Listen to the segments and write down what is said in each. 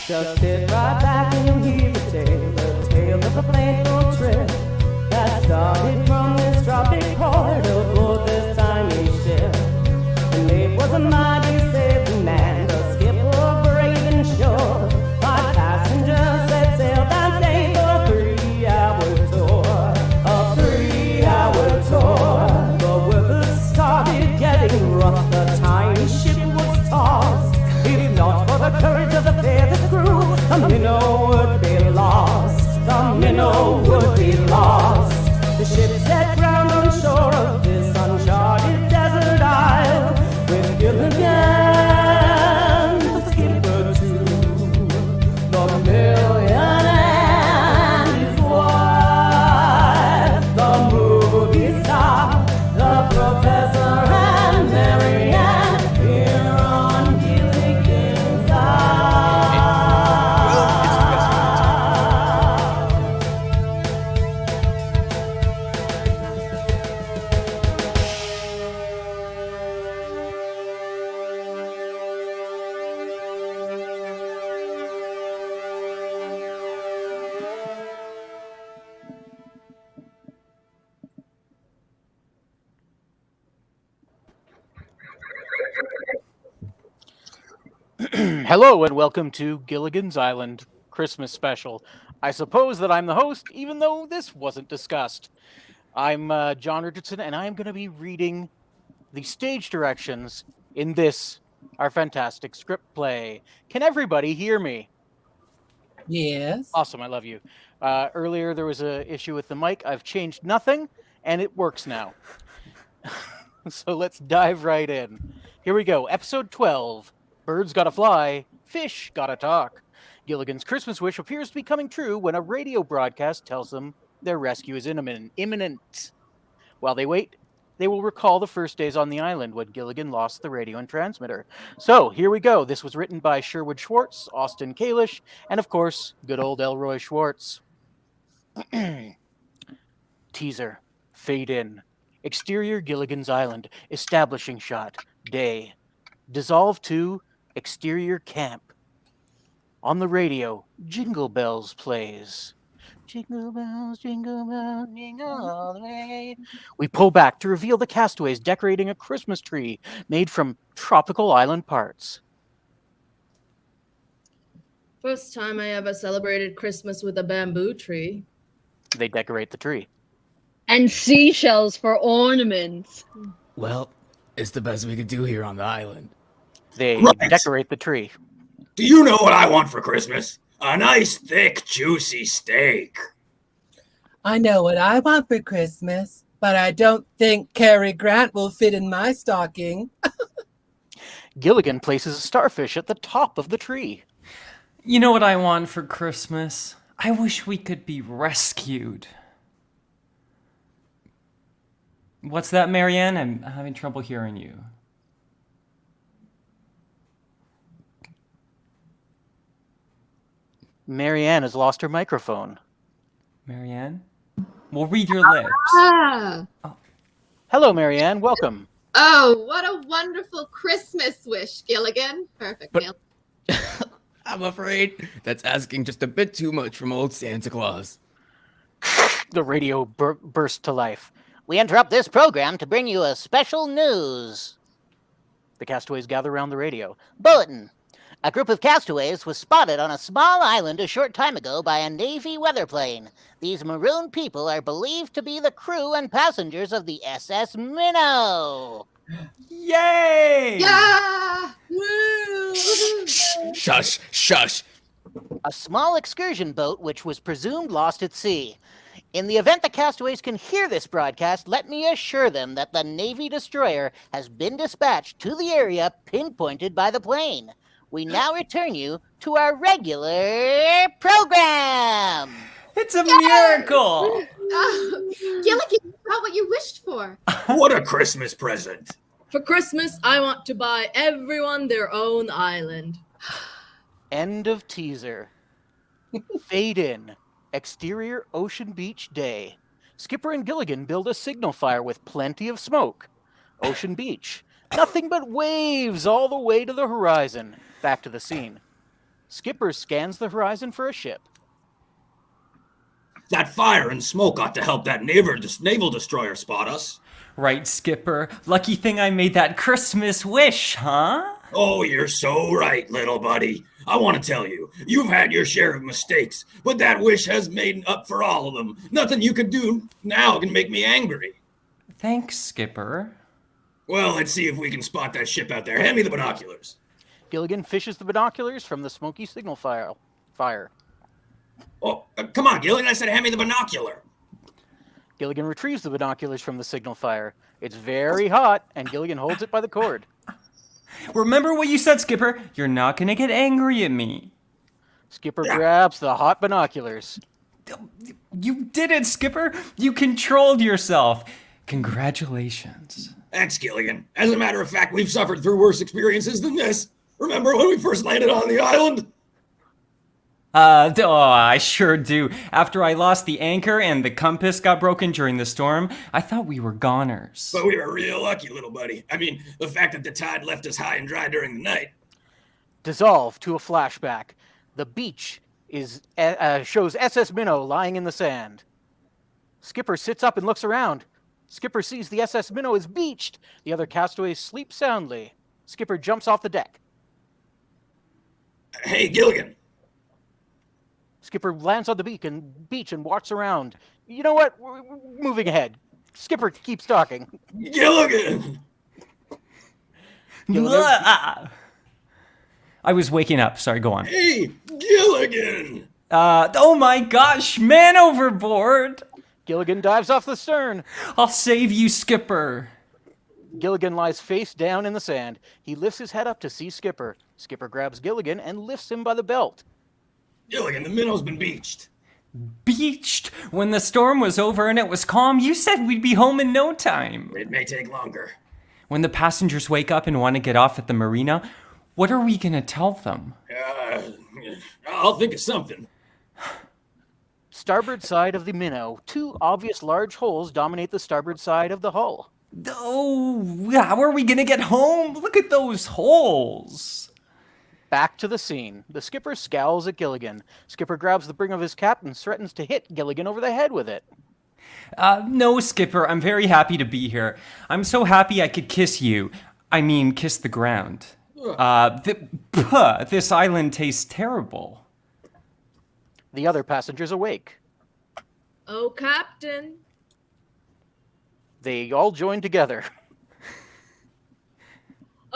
Just sit right back and hear the tale of a playful trip that started from this tropic port aboard this tiny ship. And it was a mighty saving man, the skipper brave and sure. My passengers set sail that day for a 3-hour tour. A 3-hour tour. The weather started getting rough, the tiny ship was tossed. If not for the courage of the fearless crew, the minnow would be lost. The minnow would be lost. The ship set ground on shore of this uncharted desert isle, with Gilligan, the skipper too, the million and his wife, the movie star, the professor and Marianne, here on Gilligan's Isle. Hello and welcome to Gilligan's Island Christmas Special. I suppose that I'm the host, even though this wasn't discussed. I'm John Richardson, and I'm going to be reading the stage directions in this, our fantastic script play. Can everybody hear me? Yes. Awesome, I love you. Earlier there was an issue with the mic. I've changed nothing, and it works now. So let's dive right in. Here we go, episode 12. Birds gotta fly, fish gotta talk. Gilligan's Christmas wish appears to be coming true when a radio broadcast tells them their rescue is imminent. While they wait, they will recall the first days on the island when Gilligan lost the radio and transmitter. So, here we go. This was written by Sherwood Schwartz, Austin Kalish, and of course, good old Elroy Schwartz. Teaser. Fade in. Exterior Gilligan's Island. Establishing shot. Day. Dissolve to exterior camp. On the radio, Jingle Bells plays. Jingle bells, jingle all the way. We pull back to reveal the castaways decorating a Christmas tree made from tropical island parts. First time I ever celebrated Christmas with a bamboo tree. They decorate the tree. And seashells for ornaments. Well, it's the best we could do here on the island. They Right. decorate the tree. Do you know what I want for Christmas? A nice, thick, juicy steak. I know what I want for Christmas, but I don't think Cary Grant will fit in my stocking. Gilligan places a starfish at the top of the tree. You know what I want for Christmas? I wish we could be rescued. What's that, Marianne? I'm having trouble hearing you. Marianne has lost her microphone. Marianne? We'll read your lips. Ah. Hello, Marianne. Welcome. Oh, what a wonderful Christmas wish, Gilligan. Perfect. But- Neil. I'm afraid that's asking just a bit too much from old Santa Claus. The radio burst to life. We interrupt this program to bring you a special news. The castaways gather around the radio. Bulletin. A group of castaways was spotted on a small island a short time ago by a Navy weather plane. These maroon people are believed to be the crew and passengers of the SS Minnow. Yay! Yeah! Woo! Shush, shush. A small excursion boat which was presumed lost at sea. In the event the castaways can hear this broadcast, let me assure them that the Navy destroyer has been dispatched to the area pinpointed by the plane. We now return you to our regular program. It's a miracle! Gilligan, you got what you wished for. What a Christmas present. For Christmas, I want to buy everyone their own island. End of teaser. Fade in. Exterior Ocean Beach day. Skipper and Gilligan build a signal fire with plenty of smoke. Ocean Beach. Nothing but waves all the way to the horizon. Back to the scene. Skipper scans the horizon for a ship. That fire and smoke ought to help that naval destroyer spot us. Right, Skipper. Lucky thing I made that Christmas wish, huh? Oh, you're so right, little buddy. I want to tell you, you've had your share of mistakes, but that wish has made up for all of them. Nothing you could do now can make me angry. Thanks, Skipper. Well, let's see if we can spot that ship out there. Hand me the binoculars. Gilligan fishes the binoculars from the smoky signal fire. Oh, come on, Gilligan. I said hand me the binocular. Gilligan retrieves the binoculars from the signal fire. It's very hot, and Gilligan holds it by the cord. Remember what you said, Skipper. You're not gonna get angry at me. Skipper grabs the hot binoculars. You did it, Skipper. You controlled yourself. Congratulations. Thanks, Gilligan. As a matter of fact, we've suffered through worse experiences than this. Remember when we first landed on the island? I sure do. After I lost the anchor and the compass got broken during the storm, I thought we were goners. But we were real lucky, little buddy. I mean, the fact that the tide left us high and dry during the night. Dissolve to a flashback. The beach shows SS Minnow lying in the sand. Skipper sits up and looks around. Skipper sees the SS Minnow is beached. The other castaways sleep soundly. Skipper jumps off the deck. Hey, Gilligan. Skipper lands on the beach and walks around. You know what? We're moving ahead. Skipper keeps talking. Gilligan! I was waking up. Sorry, go on. Hey, Gilligan! Oh my gosh, man overboard! Gilligan dives off the stern. I'll save you, Skipper. Gilligan lies face down in the sand. He lifts his head up to see Skipper. Skipper grabs Gilligan and lifts him by the belt. Gilligan, the minnow's been beached. Beached? When the storm was over and it was calm, you said we'd be home in no time. It may take longer. When the passengers wake up and want to get off at the marina, what are we gonna tell them? I'll think of something. Starboard side of the minnow. Two obvious large holes dominate the starboard side of the hull. Oh, how are we gonna get home? Look at those holes. Back to the scene. The skipper scowls at Gilligan. Skipper grabs the brim of his cap and threatens to hit Gilligan over the head with it. No, Skipper, I'm very happy to be here. I'm so happy I could kiss you. I mean, kiss the ground. This island tastes terrible. The other passengers awake. Oh, Captain. They all join together.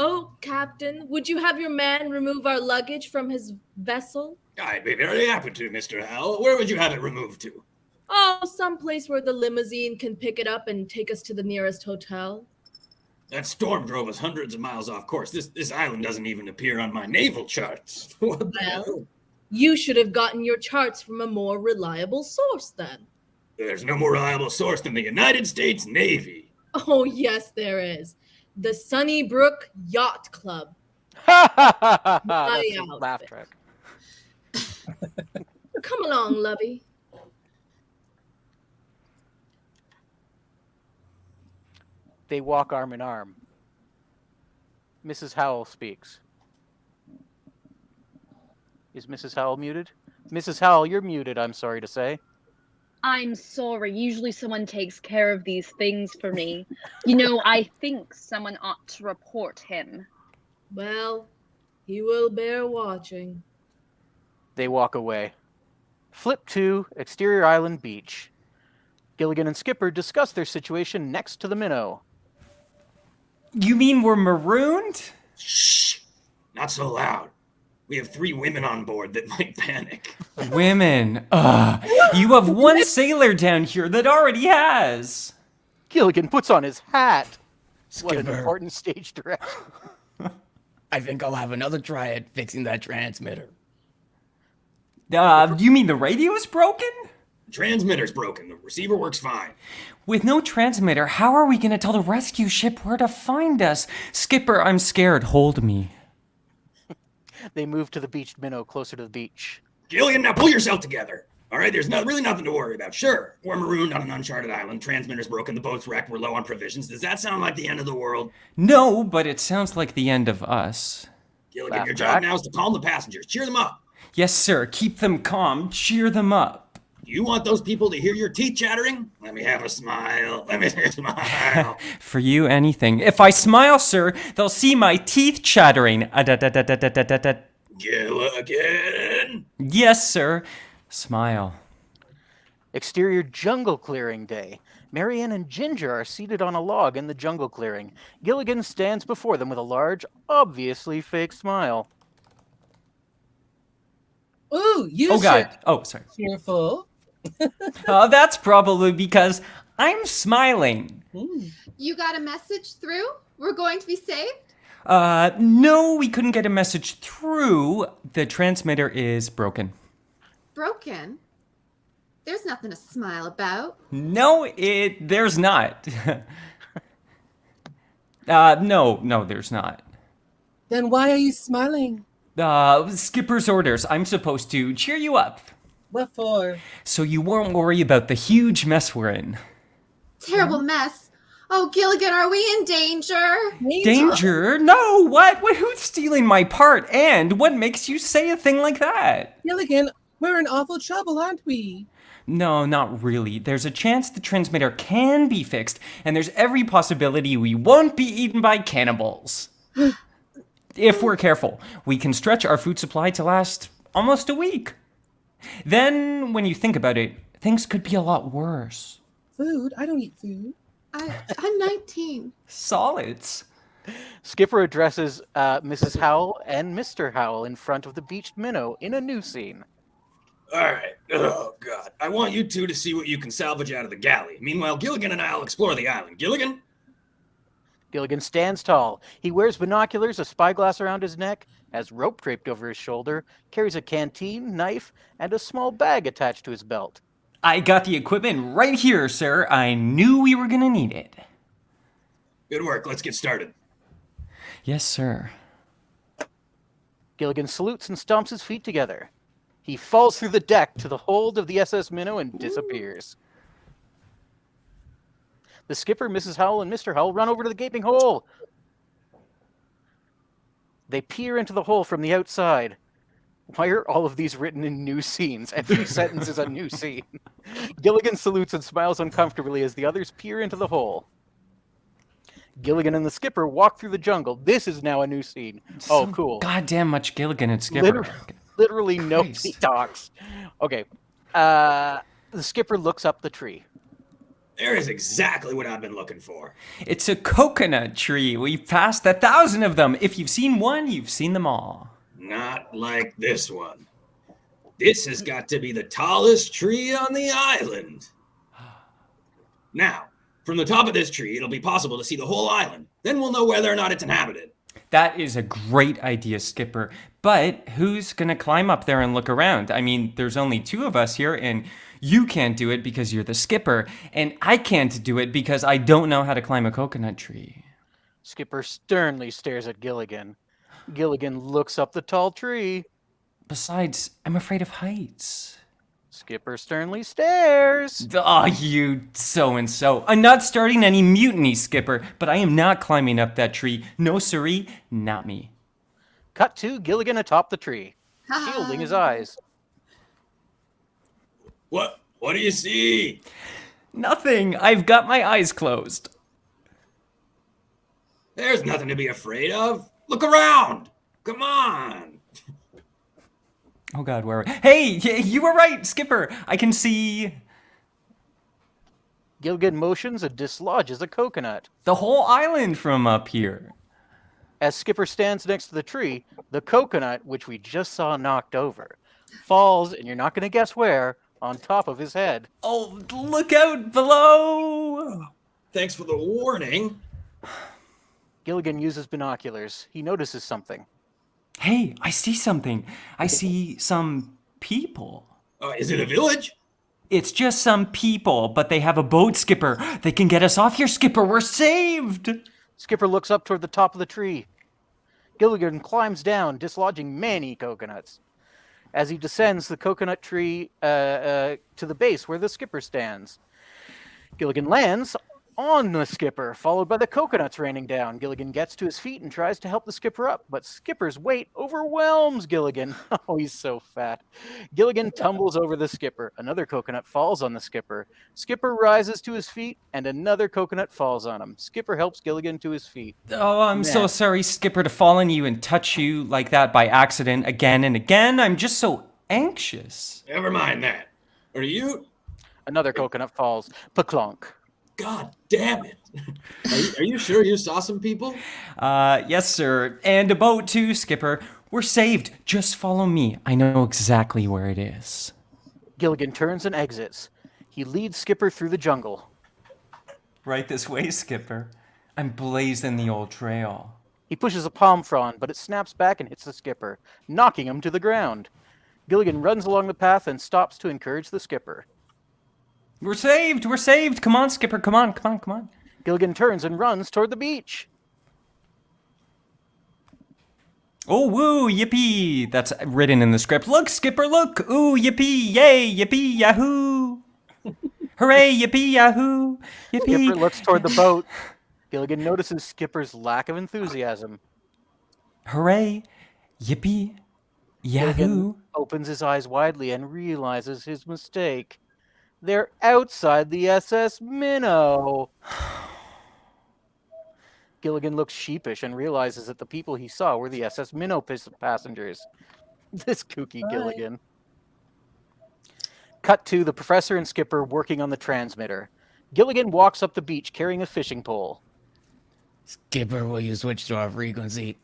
Oh, Captain, would you have your man remove our luggage from his vessel? I'd be very happy to, Mr. Howell. Where would you have it removed to? Oh, someplace where the limousine can pick it up and take us to the nearest hotel. That storm drove us hundreds of miles off course. This island doesn't even appear on my naval charts. What the hell? You should have gotten your charts from a more reliable source then. There's no more reliable source than the United States Navy. Oh, yes, there is. The Sunnybrook Yacht Club. That's a laugh track. Come along, lovey. They walk arm in arm. Mrs. Howell speaks. Is Mrs. Howell muted? Mrs. Howell, you're muted, I'm sorry to say. I'm sorry. Usually someone takes care of these things for me. You know, I think someone ought to report him. Well, he will bear watching. They walk away. Flip to Exterior Island Beach. Gilligan and Skipper discuss their situation next to the minnow. You mean we're marooned? Shh! Not so loud. We have 3 women on board that might panic. Women. You have one sailor down here that already has. Gilligan puts on his hat. What an Skipper. important stage direction. I think I'll have another try at fixing that transmitter. You mean the radio's broken? The transmitter's broken. The receiver works fine. With no transmitter, how are we gonna tell the rescue ship where to find us? Skipper, I'm scared. Hold me. They move to the beached minnow closer to the beach. Gilligan, now pull yourself together. All right, there's really nothing to worry about. Sure, we're marooned on an uncharted island. Transmitter's broken. The boat's wrecked. We're low on provisions. Does that sound like the end of the world? No, but it sounds like the end of us. Gilligan, Laugh your job back. now is to calm the passengers. Cheer them up. Yes, sir. Keep them calm. Cheer them up. You want those people to hear your teeth chattering? Let me have a smile. Let me smile. For you, anything. If I smile, sir, they'll see my teeth chattering. Gilligan. Yes, sir. Smile. Exterior jungle clearing day. Marianne and Ginger are seated on a log in the jungle clearing. Gilligan stands before them with a large, obviously fake smile. Ooh, you Oh, God. Oh, sorry. cheerful. That's probably because I'm smiling. You got a message through? We're going to be saved? No, we couldn't get a message through. The transmitter is broken. Broken? There's nothing to smile about. No, there's not. No, there's not. Then why are you smiling? Skipper's orders. I'm supposed to cheer you up. What for? So you won't worry about the huge mess we're in. Terrible mess. Oh, Gilligan, are we in danger? Danger? No, what? Who's stealing my part? And what makes you say a thing like that? Gilligan, we're in awful trouble, aren't we? No, not really. There's a chance the transmitter can be fixed, and there's every possibility we won't be eaten by cannibals. If we're careful, we can stretch our food supply to last almost a week. Then, when you think about it, things could be a lot worse. Food? I don't eat food. I'm 19. Solids. Skipper addresses Mrs. Howell and Mr. Howell in front of the beached minnow in a new scene. All right. Oh, God. I want you two to see what you can salvage out of the galley. Meanwhile, Gilligan and I'll explore the island. Gilligan? Gilligan stands tall. He wears binoculars, a spyglass around his neck, has rope draped over his shoulder, carries a canteen, knife, and a small bag attached to his belt. I got the equipment right here, sir. I knew we were gonna need it. Good work. Let's get started. Yes, sir. Gilligan salutes and stomps his feet together. He falls through the deck to the hold of the SS Minnow and disappears. The skipper, Mrs. Howell, and Mr. Howell run over to the gaping hole. They peer into the hole from the outside. Why are all of these written in new scenes? Every sentence is a new scene. Gilligan salutes and smiles uncomfortably as the others peer into the hole. Gilligan and the skipper walk through the jungle. This is now a new scene. Oh, cool. Goddamn much Gilligan and Skipper. Literally nobody talks. Okay. The skipper looks up the tree. There is exactly what I've been looking for. It's a coconut tree. We've passed 1,000 of them. If you've seen one, you've seen them all. Not like this one. This has got to be the tallest tree on the island. Now, from the top of this tree, it'll be possible to see the whole island. Then we'll know whether or not it's inhabited. That is a great idea, Skipper. But who's going to climb up there and look around? I mean, there's only 2 of us here, and you can't do it because you're the skipper, and I can't do it because I don't know how to climb a coconut tree. Skipper sternly stares at Gilligan. Gilligan looks up the tall tree. Besides, I'm afraid of heights. Skipper sternly stares. Oh, you so-and-so. I'm not starting any mutiny, Skipper, but I am not climbing up that tree. No, siree, not me. Cut to Gilligan atop the tree, shielding his eyes. What do you see? Nothing. I've got my eyes closed. There's nothing to be afraid of. Look around. Come on. Oh, God, where are we? Hey, you were right, Skipper. I can see... Gilligan motions and dislodges a coconut. the whole island from up here. As Skipper stands next to the tree, the coconut, which we just saw knocked over, falls, and you're not going to guess where, on top of his head. Oh, look out below! Thanks for the warning. Gilligan uses binoculars. He notices something. Hey, I see something. I see some people. Is it a village? It's just some people, but they have a boat, Skipper. They can get us off here, Skipper. We're saved! Skipper looks up toward the top of the tree. Gilligan climbs down, dislodging many coconuts. As he descends the coconut tree to the base where the skipper stands, Gilligan lands on the skipper, followed by the coconuts raining down. Gilligan gets to his feet and tries to help the skipper up, but Skipper's weight overwhelms Gilligan. Oh, he's so fat. Gilligan tumbles over the skipper. Another coconut falls on the skipper. Skipper rises to his feet, and another coconut falls on him. Skipper helps Gilligan to his feet. Oh, I'm so sorry, Skipper, to fall on you and touch you like that by accident again and again. I'm just so anxious. Never mind that. Are you? Another coconut falls. Paklonk. God damn it. Are you sure you saw some people? Yes, sir. And a boat too, Skipper. We're saved. Just follow me. I know exactly where it is. Gilligan turns and exits. He leads Skipper through the jungle. Right this way, Skipper. I'm blazing the old trail. He pushes a palm frond, but it snaps back and hits the skipper, knocking him to the ground. Gilligan runs along the path and stops to encourage the skipper. We're saved! We're saved! Come on, Skipper, come on, come on, come on. Gilligan turns and runs toward the beach. Oh, woo, yippee! That's written in the script. Look, Skipper, look! Ooh, yippee, yay, yippee, yahoo! Hooray, yippee, yahoo! Yippee! Skipper looks toward the boat. Gilligan notices Skipper's lack of enthusiasm. Hooray, yippee, yahoo! Gilligan opens his eyes widely and realizes his mistake. They're outside the SS Minnow. Gilligan looks sheepish and realizes that the people he saw were the SS Minnow passengers. This kooky Gilligan. Cut to the professor and Skipper working on the transmitter. Gilligan walks up the beach carrying a fishing pole. Skipper, will you switch to our frequency?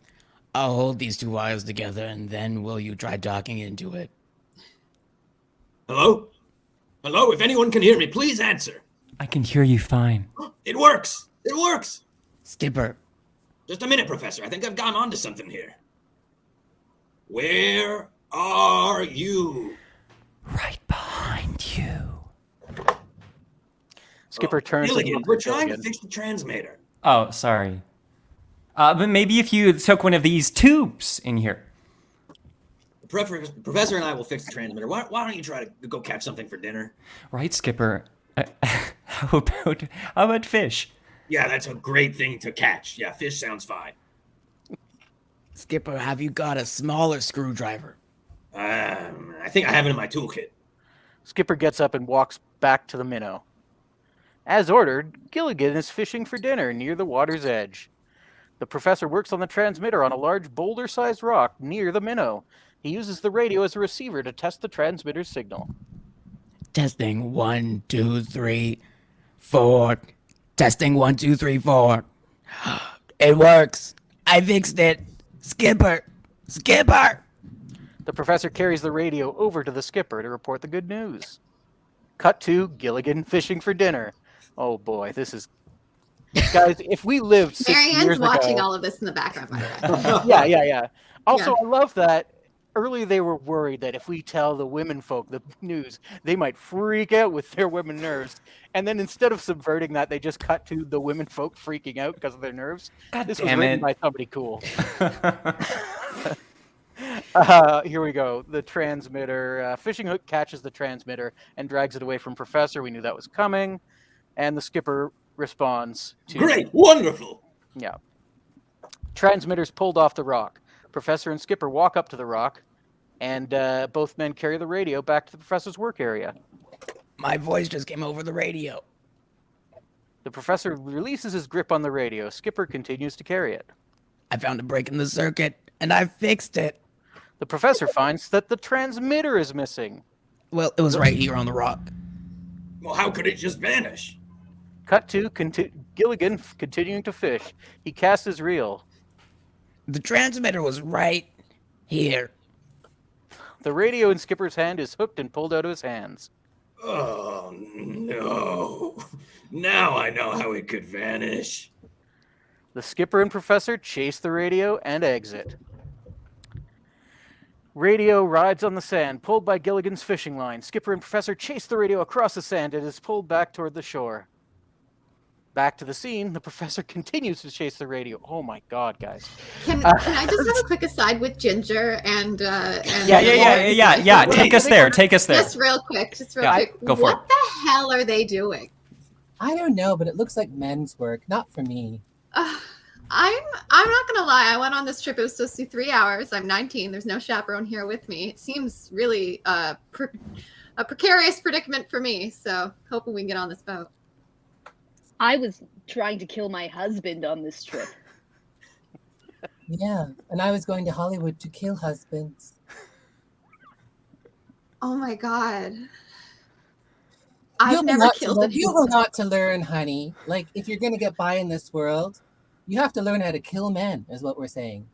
I'll hold these two wires together, and then will you try docking into it? Hello? Hello? If anyone can hear me, please answer. I can hear you fine. It works! It works! Skipper. Just a minute, Professor. I think I've gone onto something here. Where are you? Right behind you. Skipper turns to Gilligan, we're trying to fix the transmitter. Oh, sorry. But maybe if you took one of these tubes in here. The professor and I will fix the transmitter. Why don't you try to go catch something for dinner? Right, Skipper. How about fish? Yeah, that's a great thing to catch. Yeah, fish sounds fine. Skipper, have you got a smaller screwdriver? I think I have it in my toolkit. Skipper gets up and walks back to the minnow. As ordered, Gilligan is fishing for dinner near the water's edge. The professor works on the transmitter on a large boulder-sized rock near the minnow. He uses the radio as a receiver to test the transmitter's signal. Testing 1, 2, 3, 4. Testing 1, 2, 3, 4. It works. I fixed it. Skipper! Skipper! The professor carries the radio over to the skipper to report the good news. Cut to Gilligan fishing for dinner. Oh boy, this is... Guys, if we lived 6 years ago... Marianne's watching all of this in the background, by the way. Yeah. Also, I love that early they were worried that if we tell the women folk the news, they might freak out with their women nerves. And then instead of subverting that, they just cut to the women folk freaking out because of their nerves. God this damn was written it. by somebody cool. Here we go. The transmitter. Fishing hook catches the transmitter and drags it away from Professor. We knew that was coming. And the skipper responds to... Great! Wonderful! Yeah. Transmitter's pulled off the rock. Professor and Skipper walk up to the rock, and both men carry the radio back to the professor's work area. My voice just came over the radio. The professor releases his grip on the radio. Skipper continues to carry it. I found a break in the circuit, and I fixed it. The professor finds that the transmitter is missing. Well, it was right here on the rock. Well, how could it just vanish? Cut to Gilligan continuing to fish. He casts his reel. The transmitter was right here. The radio in Skipper's hand is hooked and pulled out of his hands. Oh, no. Now I know how it could vanish. The skipper and professor chase the radio and exit. Radio rides on the sand, pulled by Gilligan's fishing line. Skipper and professor chase the radio across the sand and is pulled back toward the shore. Back to the scene, the professor continues to chase the radio. Oh my God, guys. Can I just have a quick aside with Ginger and Yeah. Take us there. Just real quick. Go for it. What the hell are they doing? I don't know, but it looks like men's work. Not for me. I'm not gonna lie. I went on this trip. It was supposed to be 3 hours. I'm 19. There's no chaperone here with me. It seems really a precarious predicament for me. So hoping we can get on this boat. I was trying to kill my husband on this trip. Yeah, and I was going to Hollywood to kill husbands. Oh my god. You I've never killed anyone. You have a lot to learn, honey. Like, if you're going to get by in this world, you have to learn how to kill men, is what we're saying.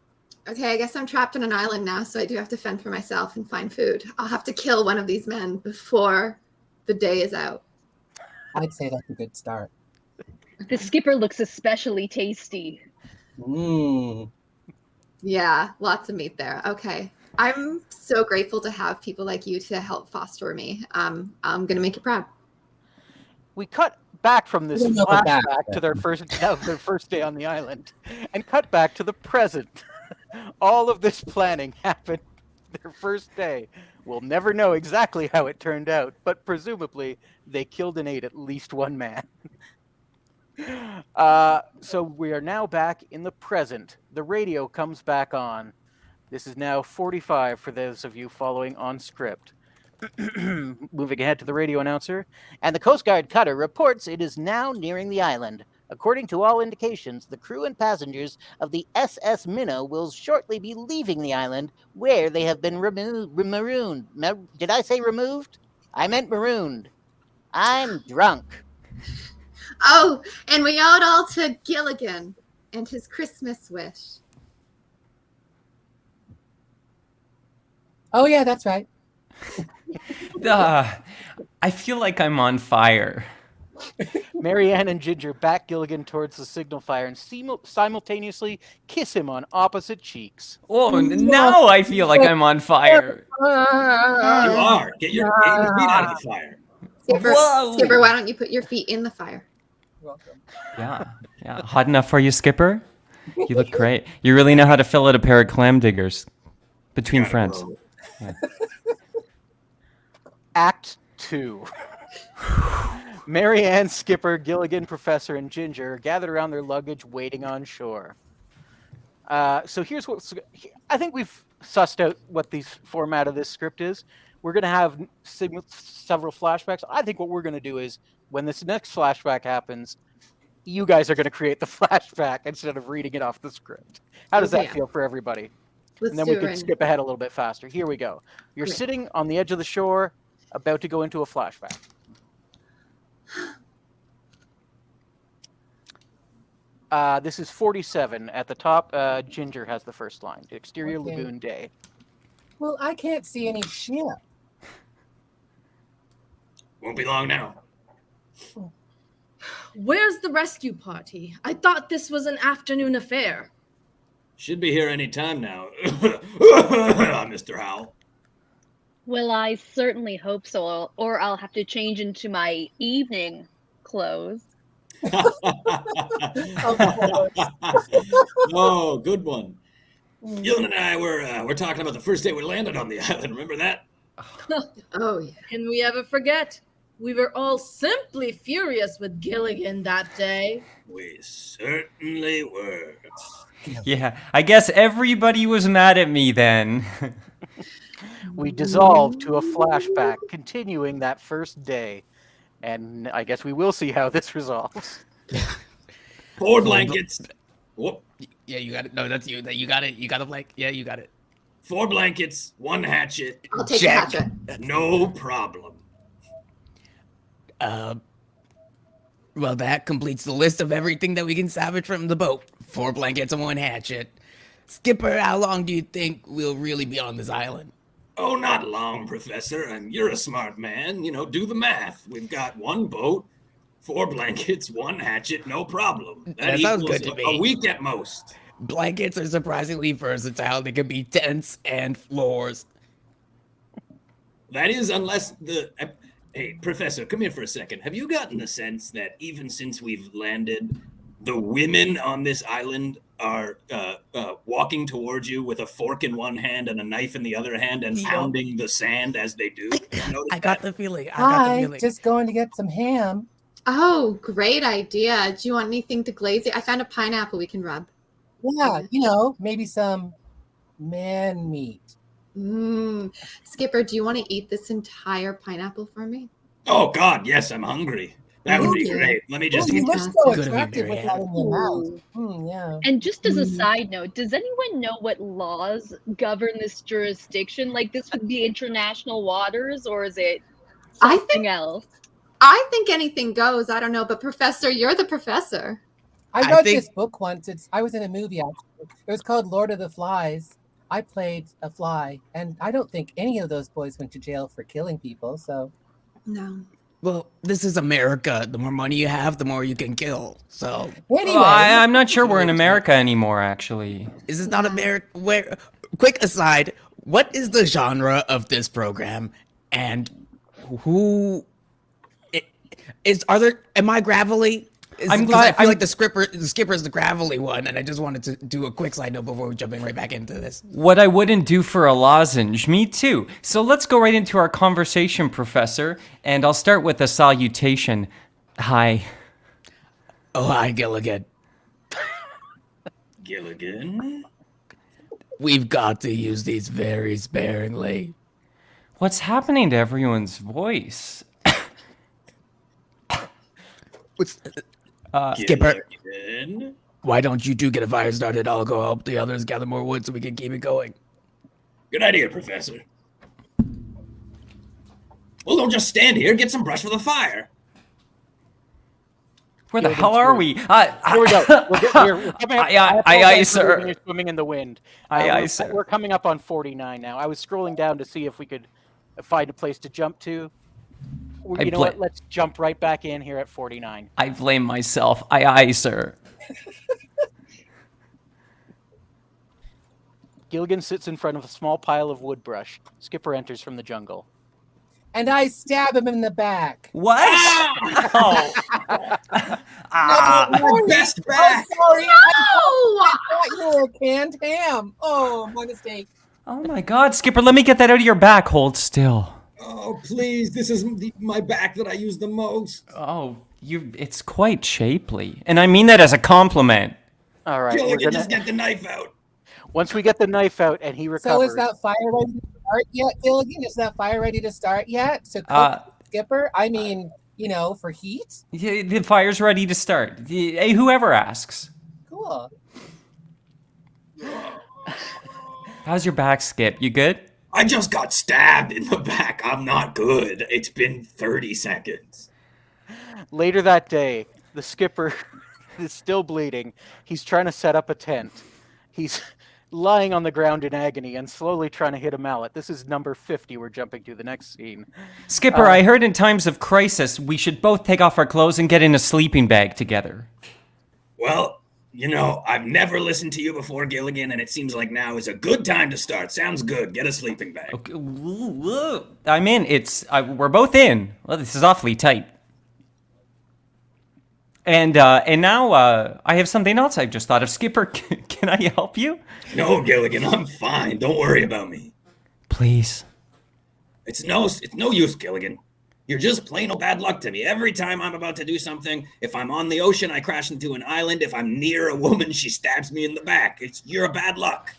Okay, I guess I'm trapped on an island now, so I do have to fend for myself and find food. I'll have to kill one of these men before the day is out. I'd say that's a good start. The skipper looks especially tasty. Mmm. Yeah, lots of meat there. Okay. I'm so grateful to have people like you to help foster me. I'm going to make you proud. We cut back from this We don't know about flashback that. to their first day on the island, and cut back to the present. All of this planning happened their first day. We'll never know exactly how it turned out, but presumably they killed and ate at least one man. So we are now back in the present. The radio comes back on. This is now 45 for those of you following on script. Moving ahead to the radio announcer. And the Coast Guard cutter reports it is now nearing the island. According to all indications, the crew and passengers of the SS Minnow will shortly be leaving the island, where they have been marooned. Did I say removed? I meant marooned. I'm drunk. Oh, and we owe it all to Gilligan and his Christmas wish. Oh, yeah, that's right. I feel like I'm on fire. Marianne and Ginger back Gilligan towards the signal fire and simultaneously kiss him on opposite cheeks. Oh, now I feel like I'm on fire. You are. Get your feet out of the fire. Skipper, why don't you put your feet in the fire? Yeah. Hot enough for you, Skipper? You look great. You really know how to fill out a pair of clam diggers between friends. Yeah. Act 2. Marianne, Skipper, Gilligan, Professor, and Ginger are gathered around their luggage waiting on shore. So here's what I think we've sussed out what the format of this script is. We're going to have several flashbacks. I think what we're going to do is when this next flashback happens, you guys are going to create the flashback instead of reading it off the script. How does that feel for everybody? Let's And then do we it can right skip ahead a little bit faster. Here we go. You're Great. sitting on the edge of the shore, about to go into a flashback. This is 47. At the top, Ginger has the first line. Exterior Okay. Lagoon Day. Well, I can't see any ship. Won't be long now. Where's the rescue party? I thought this was an afternoon affair. Should be here any time now. Mr. Howell. Well, I certainly hope so, or I'll have to change into my evening clothes. Oh, good one. Gilligan and I were talking about the first day we landed on the island. Remember that? Oh, yeah. Can we ever forget? We were all simply furious with Gilligan that day. We certainly were. Yeah, I guess everybody was mad at me then. We dissolve to a flashback, continuing that first day. And I guess we will see how this resolves. 4 blankets. Whoop. Yeah, you got it. No, that's you. You got it. You got a blank. Yeah, you got it. 4 blankets, 1 hatchet. I'll take Check. the hatchet. No problem. Well, that completes the list of everything that we can salvage from the boat. 4 blankets and 1 hatchet. Skipper, how long do you think we'll really be on this island? Oh, not long, Professor. And you're a smart man. You know, do the math. We've got 1 boat, 4 blankets, 1 hatchet, no problem. That sounds equals good to a me. week at most. Blankets are surprisingly versatile. They can be tents and floors. That is, unless the... Hey, Professor, come here for a second. Have you gotten the sense that even since we've landed, the women on this island are walking towards you with a fork in one hand and a knife in the other hand and pounding the sand as they do? I got the feeling. Hi, just going to get some ham. Oh, great idea. Do you want anything to glaze it? I found a pineapple we can rub. Yeah, maybe some man meat. Skipper, do you want to eat this entire pineapple for me? Oh God, yes, I'm hungry. That would be Okay. great. Let me just You eat look this. so Good of you, attractive with that in your mouth. Yeah. And just as a side note, does anyone know what laws govern this jurisdiction? Like, this would be international waters, or is it something else? I think anything goes. I don't know, but Professor, you're the professor. I wrote this book once. I was in a movie, actually. It was called Lord of the Flies. I played a fly, and I don't think any of those boys went to jail for killing people, so... No. Well, this is America. The more money you have, the more you can kill. So anyway, I'm not sure we're in America anymore, actually. Is this not America? Where? Quick aside, what is the genre of this program, and who is? Am I gravelly? I'm glad. I feel like the skipper is the gravelly one, and I just wanted to do a quick side note before we jump in right back into this. What I wouldn't do for a lozenge, me too. So let's go right into our conversation, Professor, and I'll start with a salutation. Hi. Oh, hi, Gilligan. Gilligan? We've got to use these very sparingly. What's happening to everyone's voice? Skipper, why don't you two get a fire started? I'll go help the others gather more wood so we can keep it going. Good idea, Professor. Well, don't just stand here. Get some brush for the fire. Where the hell are we? Here we go. We're coming up. Aye, sir. You're swimming in the wind. Aye, sir. We're coming up on 49 now. I was scrolling down to see if we could find a place to jump to. You know what? Let's jump right back in here at 49. I blame myself. Aye, sir. Gilligan sits in front of a small pile of wood brush. Skipper enters from the jungle. And I stab him in the back. What? Oh. My best back. I'm sorry. No! I thought you were a canned ham. Oh, my mistake. Oh my God, Skipper, let me get that out of your back. Hold still. Oh, please. This is my back that I use the most. Oh, it's quite shapely. And I mean that as a compliment. All right. Gilligan, just get the knife out. Once we get the knife out and he recovers. So is that fire ready to start yet, Gilligan? Is that fire ready to start yet? To cook, Skipper? I mean, for heat? Yeah, the fire's ready to start. Hey, whoever asks. Cool. How's your back, Skip? You good? I just got stabbed in the back. I'm not good. It's been 30 seconds. Later that day, the skipper is still bleeding. He's trying to set up a tent. He's lying on the ground in agony and slowly trying to hit a mallet. This is number 50. We're jumping to the next scene. Skipper, I heard in times of crisis, we should both take off our clothes and get in a sleeping bag together. Well, I've never listened to you before, Gilligan, and it seems like now is a good time to start. Sounds good. Get a sleeping bag. Okay. I'm in. We're both in. Well, this is awfully tight. And now I have something else I've just thought of. Skipper, can I help you? No, Gilligan, I'm fine. Don't worry about me. Please. It's no use, Gilligan. You're just plain old bad luck to me. Every time I'm about to do something, if I'm on the ocean, I crash into an island. If I'm near a woman, she stabs me in the back. You're a bad luck.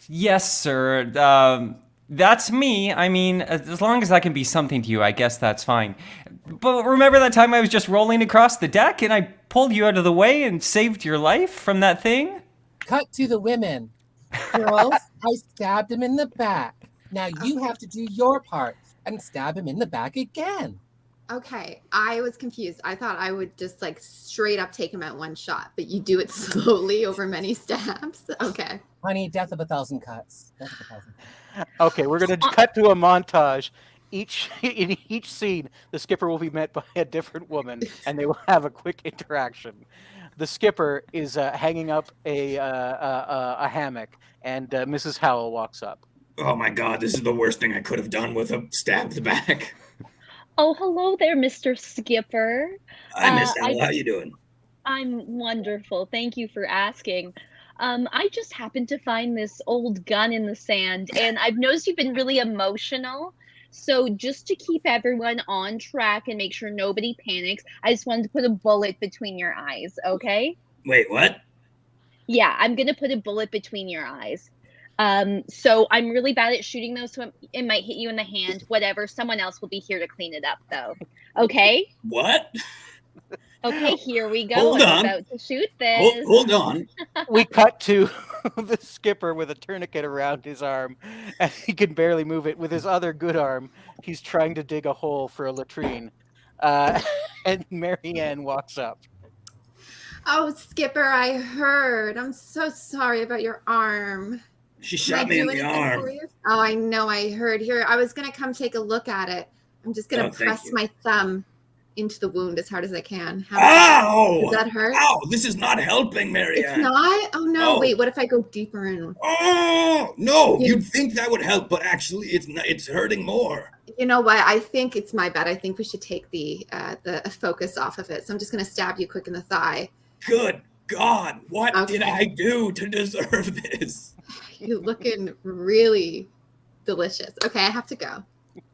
Yes, sir. That's me. I mean, as long as that can be something to you, I guess that's fine. But remember that time I was just rolling across the deck and I pulled you out of the way and saved your life from that thing? Cut to the women. Girls, I stabbed him in the back. Now you have to do your part and stab him in the back again. Okay, I was confused. I thought I would just straight up take him at one shot, but you do it slowly over many stabs. Okay. Honey, death of 1,000 cuts. Okay, we're going to cut to a montage. In each scene, the skipper will be met by a different woman, and they will have a quick interaction. The skipper is hanging up a hammock, and Mrs. Howell walks up. Oh my God, this is the worst thing I could have done with a stabbed back. Oh, hello there, Mr. Skipper. Hi, Miss Howell. How you doing? I'm wonderful. Thank you for asking. I just happened to find this old gun in the sand, and I've noticed you've been really emotional. So just to keep everyone on track and make sure nobody panics, I just wanted to put a bullet between your eyes, okay? Wait, what? Yeah, I'm gonna put a bullet between your eyes. So I'm really bad at shooting those, so it might hit you in the hand. Whatever, someone else will be here to clean it up, though. Okay? What? Okay, here we go. Hold I'm on. about to shoot this. Hold on. We cut to the skipper with a tourniquet around his arm, and he can barely move it. With his other good arm, he's trying to dig a hole for a latrine. And Marianne walks up. Oh, Skipper, I heard. I'm so sorry about your arm. She Can I shot me do in the anything arm. for you? Oh, I know. I heard. Here, I was going to come take a look at it. I'm just going Oh, to thank press you. my thumb into the wound as hard as I can. How Ow! does that hurt? Ow! This is not helping, Marianne. It's not? Oh, no. Oh. Wait, what if I go deeper in? Oh no! You- You'd think that would help, but actually, it's hurting more. You know what? I think it's my bad. I think we should take the focus off of it. So I'm just going to stab you quick in the thigh. Good God! What did Okay. I do to deserve this? You're looking really delicious. Okay, I have to go.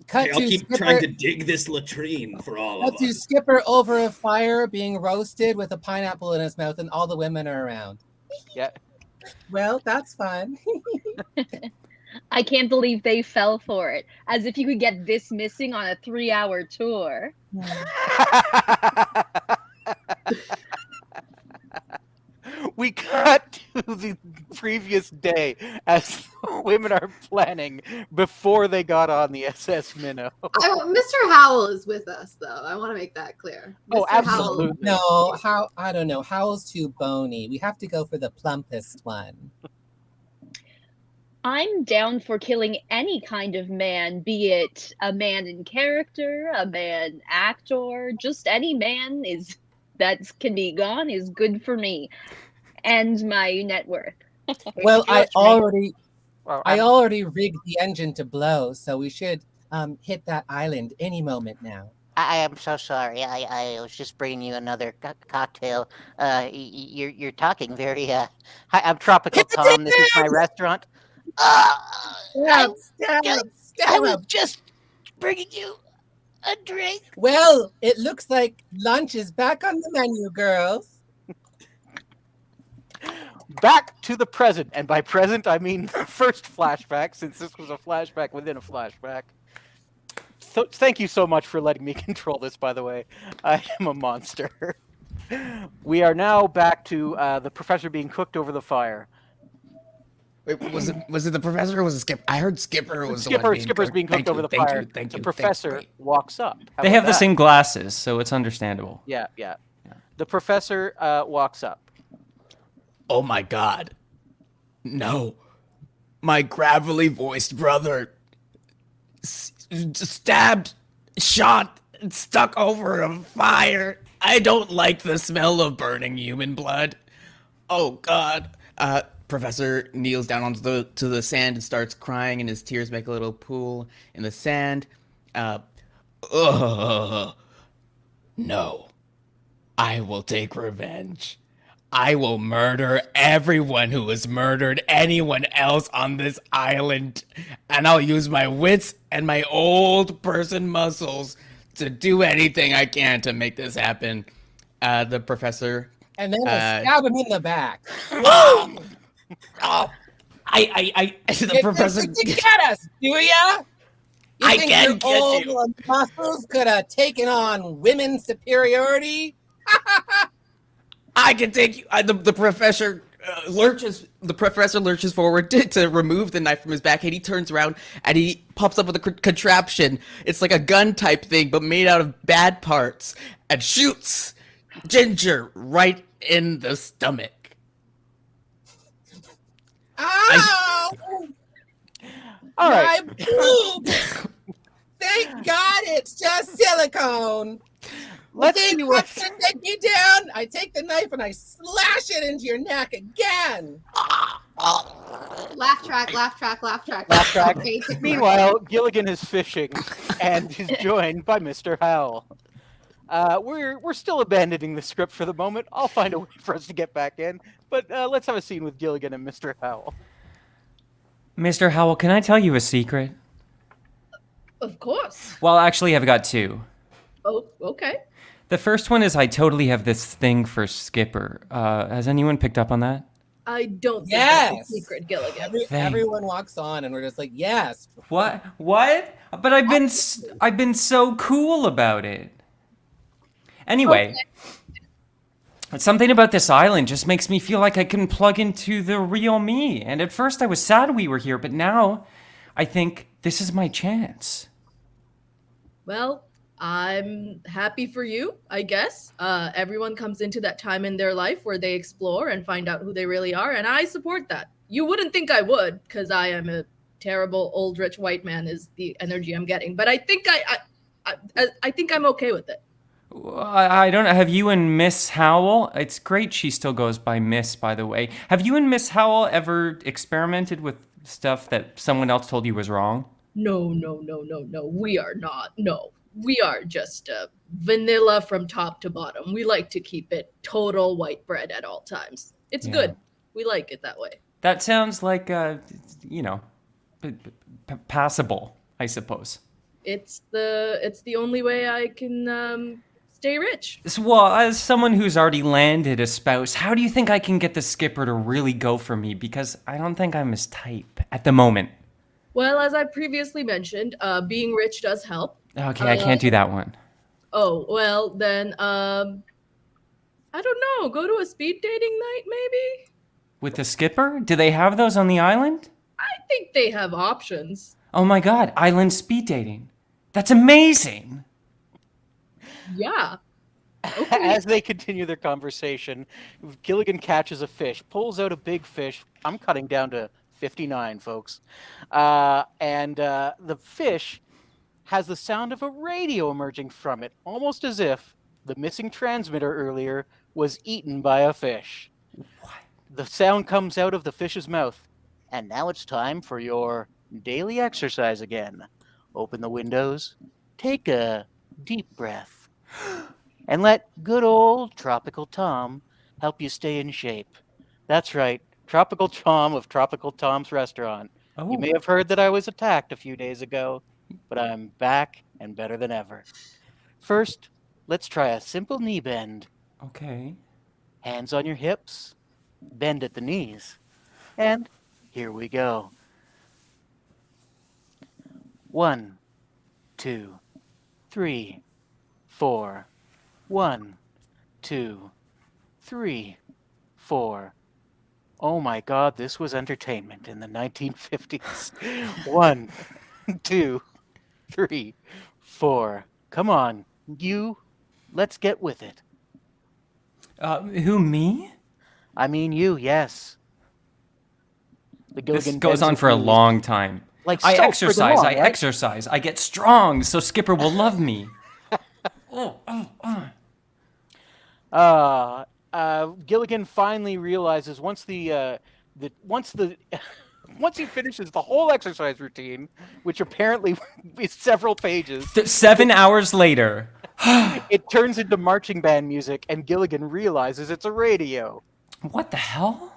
Cut Okay, I'll to keep Skipper. trying to dig this latrine for all Cut of to us. Skipper over a fire, being roasted with a pineapple in his mouth, and all the women are around. Yeah. Well, that's fun. I can't believe they fell for it. As if you could get this missing on a 3-hour tour. We cut to the previous day as women are planning before they got on the SS Minnow. Mr. Howell is with us, though. I want to make that clear. Oh, Mr. Howell- absolutely. No, I don't know. Howl's too bony. We have to go for the plumpest one. I'm down for killing any kind of man, be it a man in character, a man actor, just any man that can be gone is good for me and my net worth. Well, I already Well, rigged the engine to blow, so we should hit that island any moment now. I am so sorry. I was just bringing you another cocktail. You're talking very. Hi, I'm Tropical Tom. This is my restaurant. I was just bringing you a drink. Well, it looks like lunch is back on the menu, girls. Back to the present, and by present I mean the first flashback, since this was a flashback within a flashback. So, thank you so much for letting me control this, by the way. I am a monster. We are now back to the professor being cooked over the fire. Wait, was it the professor or was it Skipper? I heard Skipper was Skipper's being cooked over the fire. Thank you. The professor walks up. How They about have the that? same glasses, so it's understandable. Yeah. The professor walks up. Oh my God. No. My gravelly voiced brother stabbed, shot, and stuck over a fire. I don't like the smell of burning human blood. Oh God. Professor kneels down onto the sand and starts crying, and his tears make a little pool in the sand. No. I will take revenge. I will murder everyone who has murdered anyone else on this island, and I'll use my wits and my old person muscles to do anything I can to make this happen. The professor. And then I stab him in the back. The You professor. think you get us, do ya? You I think can your get old you. muscles could have taken on women's superiority? I can take you. The professor lurches. The professor lurches forward to remove the knife from his back, and he turns around and he pops up with a contraption. It's like a gun type thing, but made out of bad parts, and shoots Ginger right in the stomach. Ow! All right. My boob! Thank God it's just silicone. Let's They see what. take you down. I take the knife and I slash it into your neck again. Laugh track. Laugh track. Okay, take Meanwhile, Gilligan is fishing and is joined by Mr. Howell. We're still abandoning the script for the moment. I'll find a way for us to get back in, but let's have a scene with Gilligan and Mr. Howell. Mr. Howell, can I tell you a secret? Of course. Well, actually, I've got two. Oh, okay. The first one is I totally have this thing for Skipper. Has anyone picked up on that? I don't think Yes. that's a secret, Gilligan. Everyone walks on, and we're just like, yes. What? But I've been so cool about it. Anyway, something about this island just makes me feel like I can plug into the real me. And at first I was sad we were here, but now I think this is my chance. Well, I'm happy for you, I guess. Everyone comes into that time in their life where they explore and find out who they really are, and I support that. You wouldn't think I would, because I am a terrible old rich white man is the energy I'm getting. But I think I think I'm okay with it. I don't know. Have you and Miss Howell? It's great she still goes by Miss, by the way. Have you and Miss Howell ever experimented with stuff that someone else told you was wrong? No. We are not. No. We are just vanilla from top to bottom. We like to keep it total white bread at all times. It's good. We like it that way. That sounds like, passable, I suppose. It's the only way I can stay rich. Well, as someone who's already landed a spouse, how do you think I can get the Skipper to really go for me? Because I don't think I'm his type at the moment. Well, as I previously mentioned, being rich does help. Okay, I can't do that one. Oh, well, then, I don't know. Go to a speed dating night, maybe? With the Skipper? Do they have those on the island? I think they have options. Oh my god, island speed dating. That's amazing! Yeah. As they continue their conversation, Gilligan catches a fish, pulls out a big fish. I'm cutting down to 59, folks. And the fish has the sound of a radio emerging from it, almost as if the missing transmitter earlier was eaten by a fish. What? The sound comes out of the fish's mouth. And now it's time for your daily exercise again. Open the windows, take a deep breath, and let good old Tropical Tom help you stay in shape. That's right, Tropical Tom of Tropical Tom's Restaurant. Oh. You may have heard that I was attacked a few days ago, but I'm back and better than ever. First, let's try a simple knee bend. Okay. Hands on your hips, bend at the knees, and here we go. 1, 2, 3, 4. 1, 2, 3, 4. Oh my God, this was entertainment in the 1950s. 1, 2, 3, 4. Come on, let's get with it. Who, me? I mean you, yes. The This Gilligan goes on for a knees. long time. Like I so exercise, friggin' long, I right? exercise, I get strong, so Skipper will love me. Gilligan finally realizes once once he finishes the whole exercise routine, which apparently is several pages, 7 hours later. it turns into marching band music, and Gilligan realizes it's a radio. What the hell?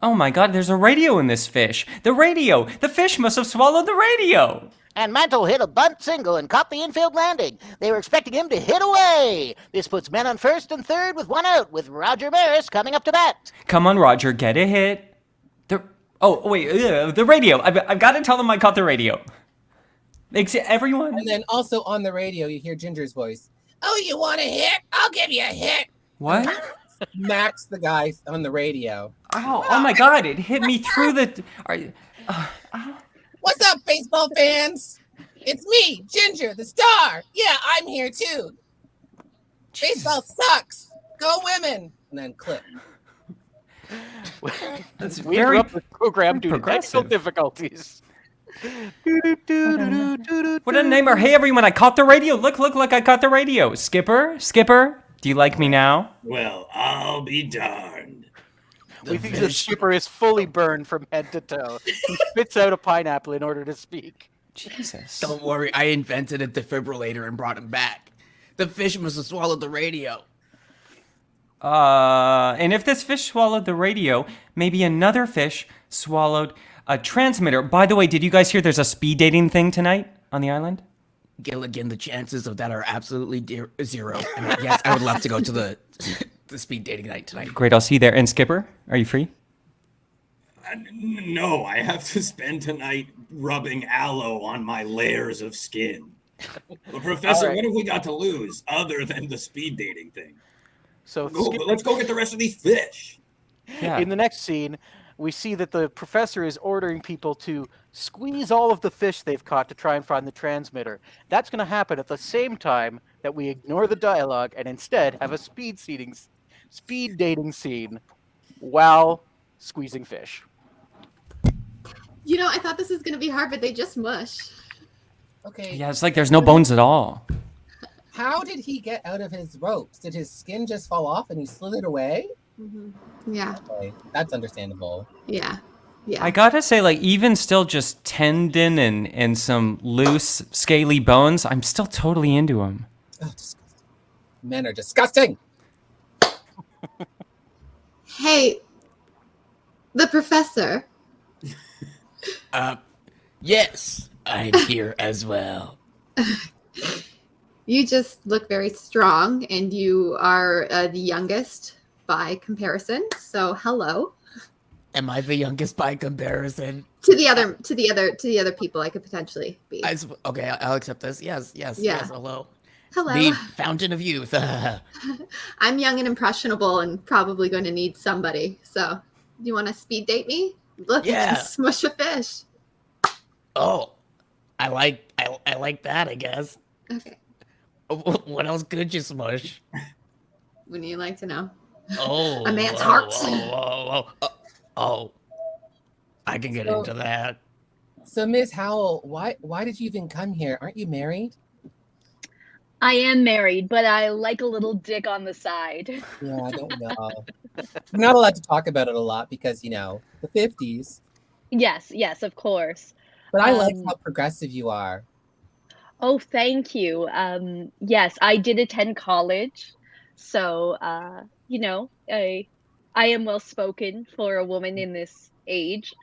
Oh my god, there's a radio in this fish. The radio! The fish must have swallowed the radio! And Mantle hit a bunt single and caught the infield landing. They were expecting him to hit away. This puts men on first and third with one out, with Roger Maris coming up to bat. Come on, Roger, get a hit. The radio. I've got to tell them I caught the radio. Everyone. And then also on the radio, you hear Ginger's voice. Oh, you want a hit? I'll give you a hit. What? Max the guy on the radio. Oh my god, it hit me through the... What's up, baseball fans? It's me, Ginger, the star. Yeah, I'm here too. Jesus. Baseball sucks. Go women. And then clip. That's We very interrupt the program due to technical progressive. difficulties. What a nightmare. Hey everyone, I caught the radio. Look, I caught the radio. Skipper, do you like me now? Well, I'll be darned. We think the skipper is fully burned from head to toe. He spits out a pineapple in order to speak. Jesus. Don't worry, I invented a defibrillator and brought him back. The fish must have swallowed the radio. And if this fish swallowed the radio, maybe another fish swallowed a transmitter. By the way, did you guys hear there's a speed dating thing tonight on the island? Gilligan, the chances of that are absolutely zero. And yes, I would love to go to the speed dating night tonight. Great, I'll see you there. And Skipper, are you free? No, I have to spend tonight rubbing aloe on my layers of skin. Well, Professor, what have we got to lose other than the speed dating thing? So let's go get the rest of these fish. Yeah. In the next scene, we see that the professor is ordering people to squeeze all of the fish they've caught to try and find the transmitter. That's going to happen at the same time that we ignore the dialogue and instead have a speed dating scene while squeezing fish. You know, I thought this was going to be hard, but they just mush. Okay. Yeah, it's like there's no bones at all. How did he get out of his ropes? Did his skin just fall off and he slithered away? Yeah. Okay, that's understandable. Yeah. Yeah. I gotta say, like, even still just tendon and some loose, scaly bones, I'm still totally into him. Oh, disgusting. Men are disgusting. Hey, the professor. Yes, I'm here as well. You just look very strong, and you are the youngest by comparison. So, hello. Am I the youngest by comparison? To the other people I could potentially be. Okay, I'll accept this. Yes. Hello. Hello. The fountain of youth. I'm young and impressionable, and probably going to need somebody. So, you want to speed date me? Look, Yeah. you can smush a fish. Oh, I like that, I guess. Okay. What else could you smush? Wouldn't you like to know? Oh, A man's heart. Oh, I can get into that. So, Miss Howell, why did you even come here? Aren't you married? I am married, but I like a little dick on the side. Yeah, I don't know. We're not allowed to talk about it a lot because, you know, the 50s. Yes, of course. But I like how progressive you are. Oh, thank you. Yes, I did attend college, so you know, I am well spoken for a woman in this age.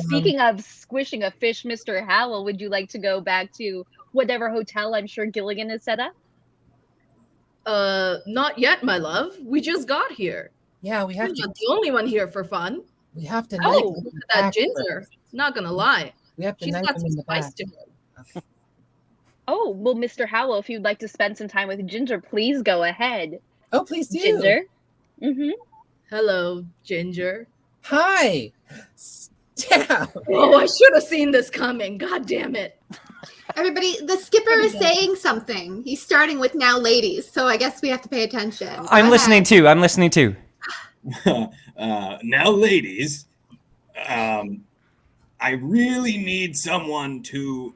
Speaking of squishing a fish, Mr. Howell, would you like to go back to whatever hotel I'm sure Gilligan has set up? Not yet, my love. We just got here. Yeah, we have You're to. not the only one here for fun. We have to. Oh, look at that ginger. Not gonna lie. We have to She's knife got him some in the spice back. to her. Oh, well, Mr. Howell, if you'd like to spend some time with Ginger, please go ahead. Oh, please do. Ginger. Mm-hmm. Hello, Ginger. Hi. Stop. Oh, I should have seen this coming. God damn it. Everybody, the skipper is saying something. He's starting with now, ladies. So I guess we have to pay attention. Go I'm ahead. listening too. Now, ladies, I really need someone to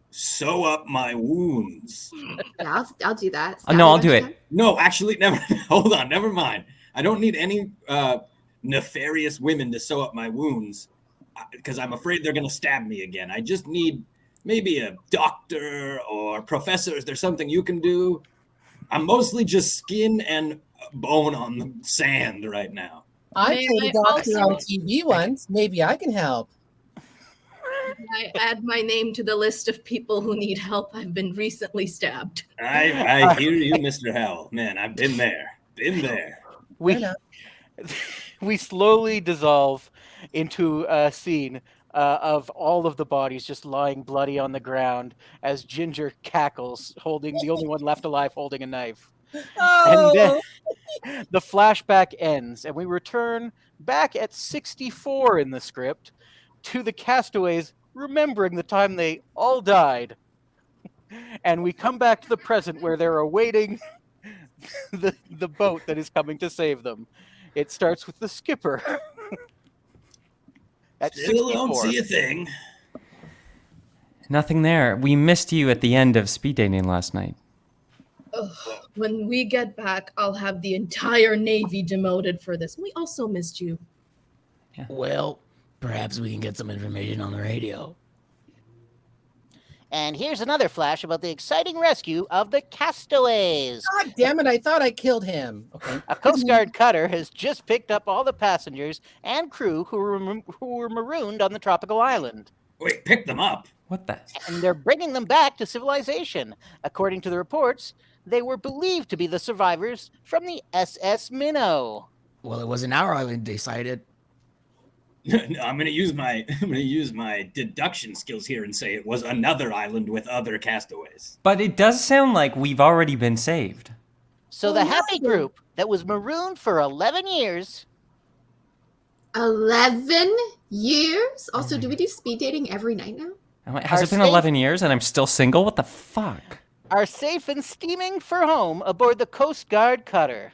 sew up my wounds. Yeah, I'll do that. No, I'll do it. No, actually, never mind. I don't need any nefarious women to sew up my wounds because I'm afraid they're going to stab me again. I just need maybe a doctor or professor. Is there something you can do? I'm mostly just skin and bone on the sand right now. I May played I a doctor on also- TV once. Maybe I can help. I add my name to the list of people who need help. I've been recently stabbed. I hear you, Mr. Howell. Man, I've been there. We slowly dissolve into a scene of all of the bodies just lying bloody on the ground as Ginger cackles, holding the only one left alive holding a knife. And then the flashback ends, and we return back at 64 in the script to the castaways remembering the time they all died. And we come back to the present where they're awaiting the boat that is coming to save them. It starts with the skipper. At Still 64. don't see a thing. Nothing there. We missed you at the end of speed dating last night. Ugh. When we get back, I'll have the entire Navy demoted for this. We also missed you. Well, perhaps we can get some information on the radio. And here's another flash about the exciting rescue of the castaways. God damn it, I thought I killed him. Okay. A Coast Guard cutter has just picked up all the passengers and crew who were marooned on the tropical island. Wait, pick them up? What the? And they're bringing them back to civilization. According to the reports, they were believed to be the survivors from the SS Minnow. Well, it wasn't our island, they cited. I'm gonna use my deduction skills here and say it was another island with other castaways. But it does sound like we've already been saved. So the happy group that was marooned for 11 years. 11 years? Also, do we do speed dating every night now? Has it been 11 years and I'm still single? What the fuck? Are safe and steaming for home aboard the Coast Guard cutter.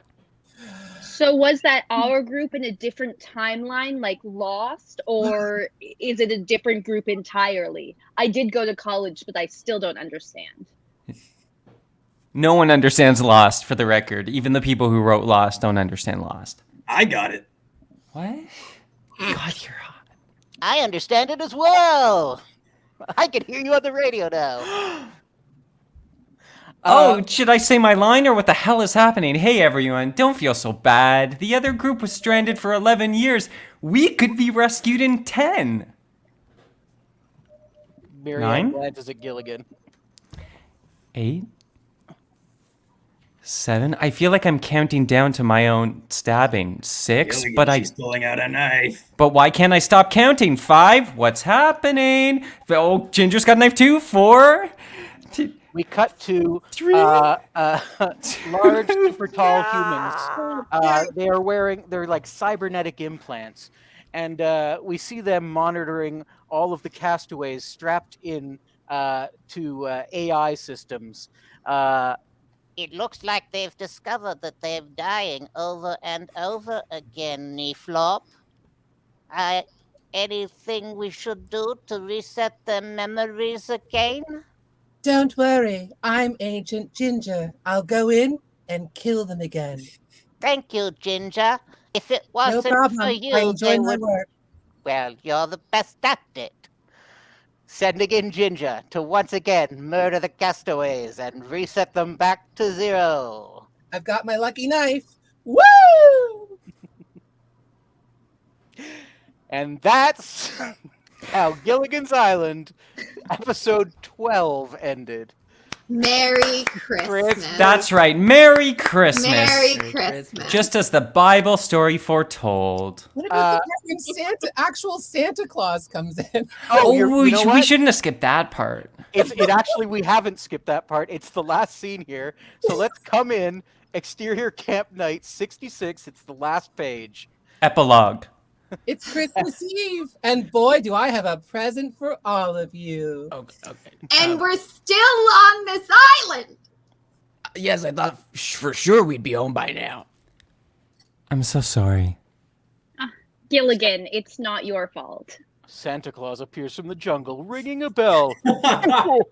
So was that our group in a different timeline, like Lost, or is it a different group entirely? I did go to college, but I still don't understand. No one understands Lost, for the record. Even the people who wrote Lost don't understand Lost. I got it. What? God, you're hot. I understand it as well. I can hear you on the radio now. Should I say my line or what the hell is happening? Hey everyone, don't feel so bad. The other group was stranded for 11 years. We could be rescued in 10. Miriam glances at Gilligan. 8, 7. I feel like I'm counting down to my own stabbing. 6, Gilligan, but she's pulling out a knife. But why can't I stop counting? 5. What's happening? Oh, Ginger's got a knife too. 4. We cut to 3. large, super tall humans. They're like cybernetic implants. And we see them monitoring all of the castaways strapped in to AI systems. It looks like they've discovered that they're dying over and over again, Neeflop. Anything we should do to reset their memories again? Don't worry, I'm Agent Ginger. I'll go in and kill them again. Thank you, Ginger. If it wasn't No problem. for you, I enjoy they my would... work. Well, you're the best at it. Sending in Ginger to once again murder the castaways and reset them back to 0. I've got my lucky knife. Woo! And that's how Gilligan's Island episode 12 ended. Merry Christmas. That's right. Merry Christmas. Merry Christmas. Just as the Bible story foretold. What about the part when actual Santa Claus comes in? We shouldn't have skipped that part. We haven't skipped that part. It's the last scene here. So let's come in. Exterior Camp Night 66. It's the last page. Epilogue. It's Christmas Eve, and boy, do I have a present for all of you. Okay. And we're still on this island. Yes, I thought for sure we'd be home by now. I'm so sorry. Gilligan, it's not your fault. Santa Claus appears from the jungle, ringing a bell. Oh,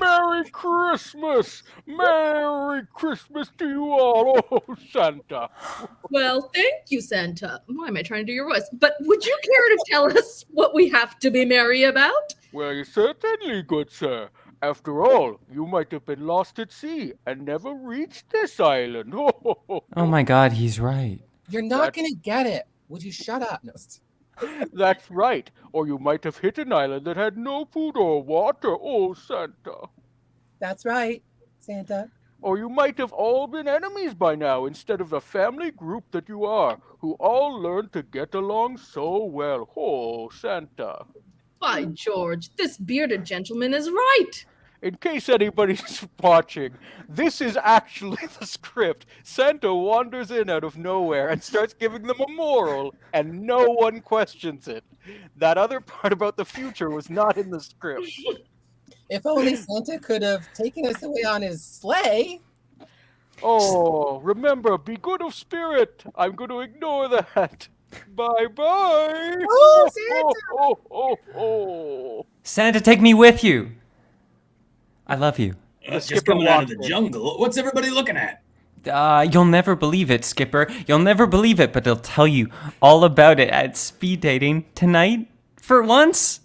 Merry Christmas! Merry Christmas to you all, oh, Santa. Well, thank you, Santa. Why am I trying to do your voice? But would you care to tell us what we have to be merry about? Well, certainly, good sir. After all, you might have been lost at sea and never reached this island. Oh my God, he's right. You're not going to get it. Would you shut up? No. That's right. Or you might have hit an island that had no food or water, oh, Santa. That's right, Santa. Or you might have all been enemies by now instead of the family group that you are, who all learned to get along so well, oh, Santa. By George, this bearded gentleman is right. In case anybody's watching, this is actually the script. Santa wanders in out of nowhere and starts giving them a moral, and no one questions it. That other part about the future was not in the script. If only Santa could have taken us away on his sleigh. Oh, remember, be good of spirit. I'm going to ignore that. Bye-bye. Oh, Santa! Oh. Santa, take me with you. I love you. Just coming out of the jungle. What's everybody looking at? You'll never believe it, Skipper. You'll never believe it, but they'll tell you all about it at speed dating tonight for once.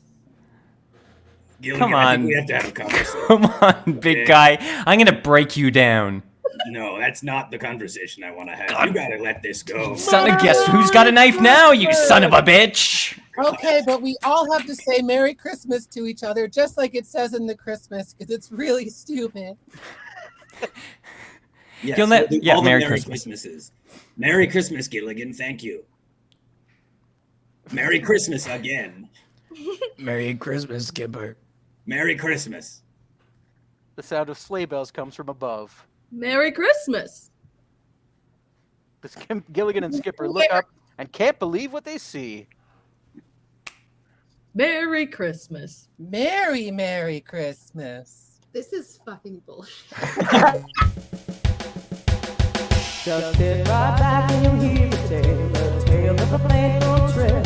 Gilligan, Come I think on. we have to have a conversation. Come on, big guy. I'm gonna break you down. No, that's not the conversation I want to have. You gotta let this go. Son of guess who's got a knife now, you son of a bitch! Okay, but we all have to say Merry Christmas to each other, just like it says in the Christmas, because it's really stupid. Yes, You'll we'll let- do yeah, all the Merry Merry Christmas. Christmases. Merry Christmas, Gilligan. Thank you. Merry Christmas again. Merry Christmas, Skipper. Merry Christmas. The sound of sleigh bells comes from above. Merry Christmas. Gilligan and Skipper look up and can't believe what they see. Merry Christmas. Merry Christmas. This is fucking bullshit. Just sit right back and you'll hear the tale of a plain old trip